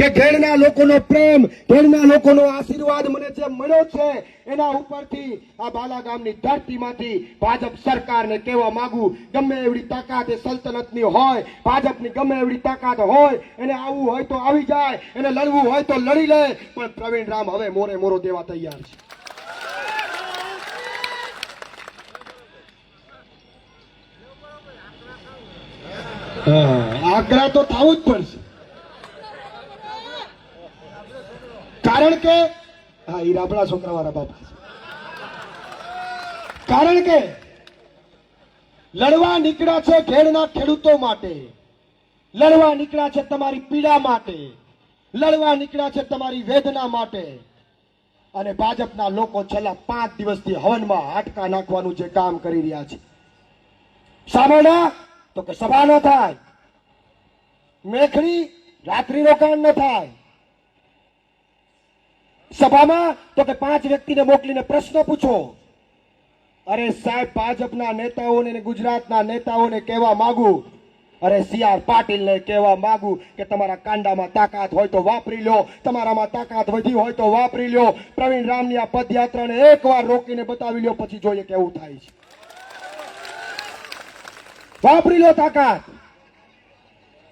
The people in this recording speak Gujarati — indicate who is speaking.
Speaker 1: કે ઘેડના લોકોનો પ્રેમ, ઘેડના લોકોનો આશીર્વાદ મને જે મળ્યો છે એના ઉપરથી આ બાલા ગામની ધરતીમાંથી ભાજપ સરકારને કહેવા માંગુ, ગમે એવડી તાકાત એ સલ્તનતની હોય, ભાજપની ગમે એવડી તાકાત હોય, એને આવવું હોય તો આવી જાય, એને લડવું હોય તો લડી લે, પણ પ્રવીણ રામ હવે મોરે મોરો દેવા તૈયાર છે. આગ્રહ તો થવું જ પડશે, કારણ કે હા એ રાબડા છોકરા વાળા બાપા છે. કારણ કે લડવા નીકળ્યા છે ઘેડના ખેડૂતો માટે, લડવા નીકળ્યા છે તમારી પીડા માટે, લડવા નીકળ્યા છે તમારી વેદના માટે. અને ભાજપના લોકો છેલ્લા 5 દિવસથી હવનમાં હાડકા નાખવાનું જે કામ કરી રહ્યા છે, સાંભળ્યા તો કે સભા ન થાય, મેખણી રાત્રિ રોકાણ ન થાય, સભામાં તો કે 5 વ્યક્તિને મોકલીને પ્રશ્ન પૂછો. અરે સાહેબ, ભાજપના નેતાઓને, ગુજરાતના નેતાઓને કહેવા માંગુ, અરે CR પાટીલને કહેવા માંગુ કે તમારા કાંડામાં તાકાત હોય તો વાપરી લો, તમારામાં તાકાત વધી હોય તો વાપરી લો. પ્રવીણ રામની આ પદયાત્રાને એકવાર રોકીને બતાવી લો, પછી જોઈએ કેવું થાય છે. વાપરી લો તાકાત.